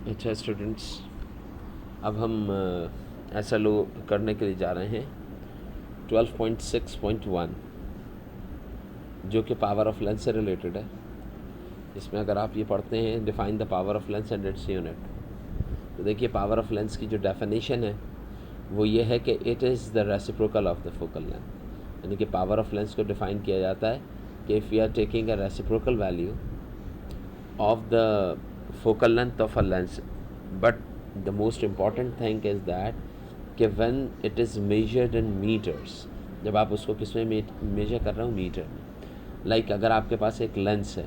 अच्छा स्टूडेंट्स, अब हम ऐसा लो करने के लिए जा रहे हैं 12.6.1 जो कि पावर ऑफ लेंस से रिलेटेड है। इसमें अगर आप ये पढ़ते हैं define the power of lens and its unit, तो देखिए पावर ऑफ लेंस की जो डेफिनेशन है वो ये है कि it is the reciprocal of the focal length. यानी कि पावर ऑफ लेंस को डिफ़ाइन किया जाता है कि if you are taking a reciprocal value of the focal length of a lens, but the most important thing is that कि when it is measured in meters, जब आप उसको किस में मेजर कर रहे हो, मीटर में। लाइक अगर आपके पास एक लेंस है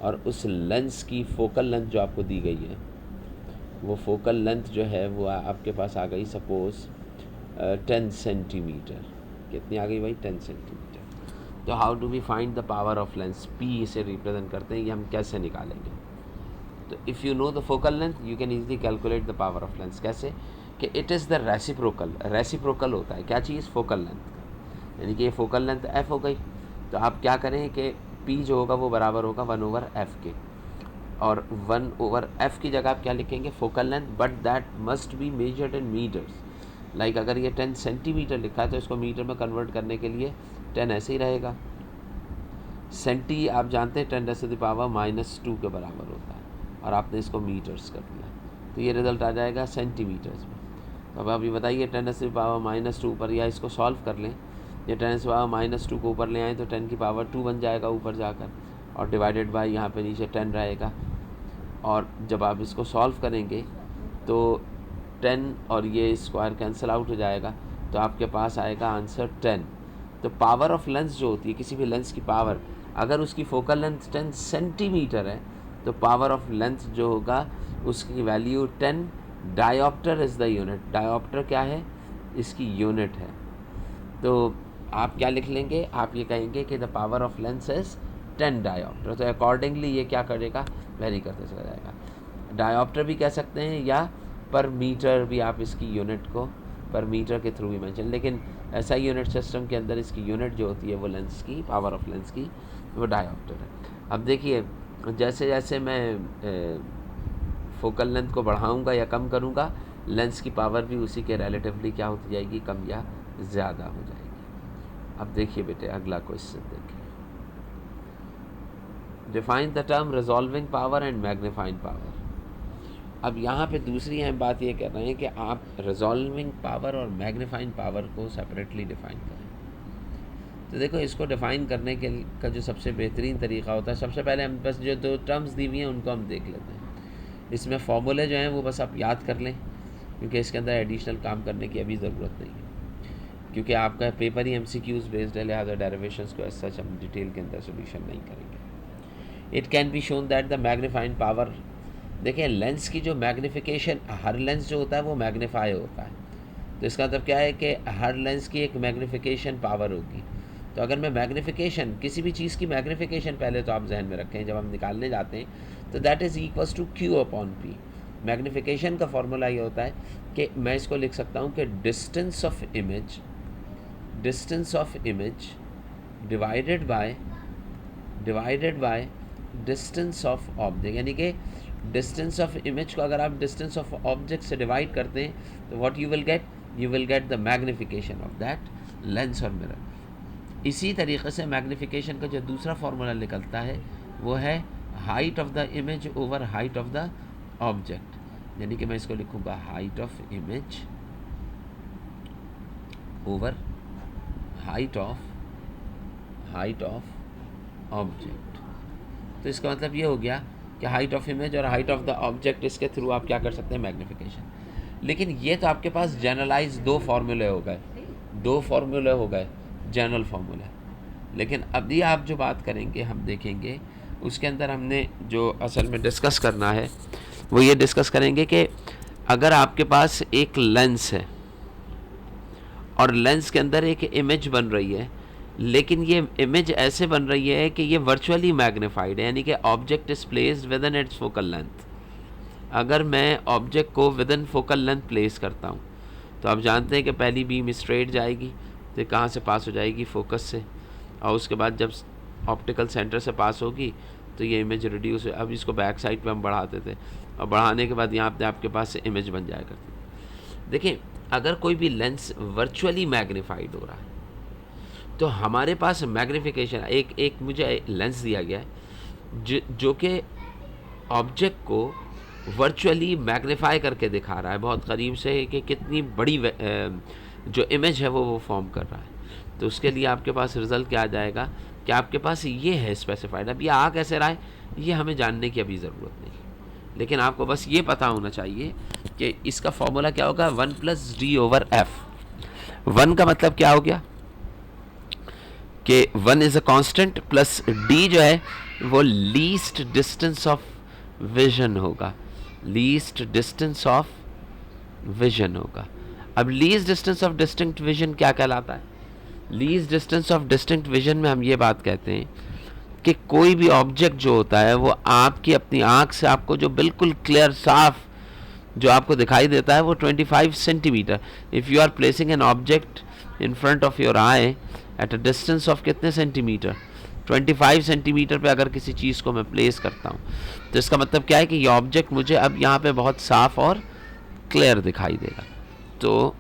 और उस लेंस की फोकल लेंथ जो आपको दी गई है, वो फोकल लेंथ जो है वो आपके पास आ गई सपोज़ 10 सेंटीमीटर। कितनी आ गई भाई? 10 सेंटीमीटर। तो how do we find the power of lens? P इसे रिप्रेजेंट करते हैं, ये हम कैसे निकालेंगे? तो if you know the focal length you can easily calculate the power of lens. कैसे? कि it is the reciprocal. Reciprocal होता है क्या चीज़? फोकल लेंथ का। यानी कि ये फोकल लेंथ एफ हो गई, तो आप क्या करें कि पी जो होगा वो बराबर होगा 1/f के, और 1/f की जगह आप क्या लिखेंगे? Focal length, but that must be measured in metres. Like अगर ये 10 सेंटीमीटर लिखा है तो इसको मीटर में कन्वर्ट करने के लिए 10 ऐसे ही रहेगा। सेंटी आप जानते हैं 10⁻⁻² के बराबर होता है, और आपने इसको मीटर्स कर दिया, तो ये रिज़ल्ट आ जाएगा सेंटीमीटर्स में। तो अब आप ये बताइए 10⁻⁻² पर, या इसको सॉल्व कर लें, ये 10⁻⁻² को ऊपर ले आएँ तो 10 की पावर 2 बन जाएगा ऊपर जाकर, और डिवाइडेड बाय यहाँ पे नीचे 10 रहेगा। और जब आप इसको सॉल्व करेंगे तो 10 और ये स्क्वायर कैंसिल आउट हो जाएगा, तो आपके पास आएगा आंसर 10। तो पावर ऑफ लेंस जो होती है, किसी भी लेंस की पावर, अगर उसकी फोकल लेंथ 10 सेंटीमीटर है तो पावर ऑफ लेंथ जो होगा उसकी value 10 dioptre is the unit. Dioptre क्या है? इसकी यूनिट है। तो आप क्या लिख लेंगे? आप ये कहेंगे कि the power of lens is 10 dioptre. तो अकॉर्डिंगली ये क्या करेगा? वेरी करते चला जाएगा। डायोप्टर भी कह सकते हैं, या पर मीटर भी आप इसकी यूनिट को पर मीटर के थ्रू भी मेंशन, लेकिन ऐसा यूनिट सिस्टम के अंदर इसकी यूनिट जो होती है वो लेंस की, पावर ऑफ लेंस की, वो डायोप्टर है। अब देखिए जैसे जैसे मैं फोकल लेंथ को बढ़ाऊंगा या कम करूंगा, लेंस की पावर भी उसी के रिलेटिवली क्या होती जाएगी? कम या ज़्यादा हो जाएगी। अब देखिए बेटे अगला क्वेश्चन देखिए, define the term resolving power and magnifying power. अब यहाँ पे दूसरी हम बात ये कर रहे हैं कि आप रिजॉल्विंग पावर और मैग्नीफाइंग पावर को सेपरेटली डिफ़ाइन करें। तो देखो इसको डिफ़ाइन करने के का जो सबसे बेहतरीन तरीका होता है, सबसे पहले हम बस जो दो टर्म्स दी हुई हैं उनको हम देख लेते हैं। इसमें फॉर्मूले जो हैं वो बस आप याद कर लें, क्योंकि इसके अंदर एडिशनल काम करने की अभी ज़रूरत नहीं है, क्योंकि आपका पेपर ही MCQs बेस्ड है, लिहाजा डेरिवेशंस को ऐसा हम डिटेल के अंदर सोल्यूशन नहीं करेंगे। It can be shown that the magnifying power, देखिए लेंस की जो मैग्नीफिकेशन, हर लेंस जो होता है वो मैग्नीफाई होता है, तो इसका मतलब क्या है कि हर लेंस की एक मैग्नीफिकेशन पावर होगी। तो अगर मैं मैग्नीफिकेशन, किसी भी चीज़ की मैग्नीफिकेशन पहले तो आप जहन में रखें जब हम निकालने जाते हैं, तो that is equals to Q/P। Magnification का फॉर्मूला ये होता है कि मैं इसको लिख सकता हूँ कि distance of image divided by distance of object. यानी कि डिस्टेंस ऑफ इमेज को अगर आप डिस्टेंस ऑफ ऑब्जेक्ट से डिवाइड करते हैं तो what you will get? You will get the magnification of that lens और मिरर। इसी तरीके से मैग्नीफिकेशन का जो दूसरा फार्मूला निकलता है वो है height of the image over height of the object. यानी कि मैं इसको लिखूँगा height of image over height of object. तो इसका मतलब ये हो गया कि हाइट ऑफ इमेज और हाइट ऑफ द ऑब्जेक्ट, इसके थ्रू आप क्या कर सकते हैं? मैग्नीफिकेशन। लेकिन ये तो आपके पास जनरलाइज दो फार्मूले हो गए जनरल फार्मूला। लेकिन अभी आप जो बात करेंगे हम देखेंगे उसके अंदर हमने जो असल में डिस्कस करना है वो ये डिस्कस करेंगे कि अगर आपके पास एक लेंस है और लेंस के अंदर एक इमेज बन रही है, लेकिन ये इमेज ऐसे बन रही है कि ये वर्चुअली मैग्नीफाइड है, यानी कि object is placed with in its focal length. अगर मैं ऑब्जेक्ट को with in focal length place करता हूँ तो आप जानते हैं कि पहली बीम स्ट्रेट जाएगी, तो कहाँ से पास हो जाएगी? फोकस से, और उसके बाद जब ऑप्टिकल सेंटर से पास होगी तो तो ये इमेज रिड्यूस है। अब इसको बैक साइड पे हम बढ़ाते थे और बढ़ाने के बाद यहाँ पे आपके पास इमेज बन जाया करती। देखिए अगर कोई भी लेंस वर्चुअली मैग्नीफाइड हो रहा है तो हमारे पास मैग्नीफिकेशन एक मुझे लेंस दिया गया है जो कि ऑब्जेक्ट को वर्चुअली मैग्नीफाई करके दिखा रहा है बहुत करीब से कि कितनी बड़ी जो इमेज है वो फॉर्म कर रहा है। तो उसके लिए आपके पास रिज़ल्ट क्या आ जाएगा कि आपके पास ये है स्पेसिफाइड। अब ये आ कैसे रहा है ये हमें जानने की अभी ज़रूरत नहीं, लेकिन आपको बस ये पता होना चाहिए कि इसका फॉर्मूला क्या होगा 1+d/f। 1 का मतलब क्या हो गया कि 1 is a constant plus d जो है वो लीस्ट डिस्टेंस ऑफ विजन होगा, लीस्ट डिस्टेंस ऑफ विजन होगा। अब least distance of distinct vision क्या कहलाता है? Least distance of distinct vision में हम ये बात कहते हैं कि कोई भी ऑब्जेक्ट जो होता है वो आपकी अपनी आँख से आपको जो बिल्कुल क्लियर साफ जो आपको दिखाई देता है वो 25 centimetre. If you are placing an object in front of your eye at a distance of कितने सेंटीमीटर? 25 सेंटीमीटर पे अगर किसी चीज़ को मैं प्लेस करता हूँ तो इसका मतलब क्या है कि ये ऑब्जेक्ट मुझे अब यहाँ पे बहुत साफ और क्लियर दिखाई देगा। तो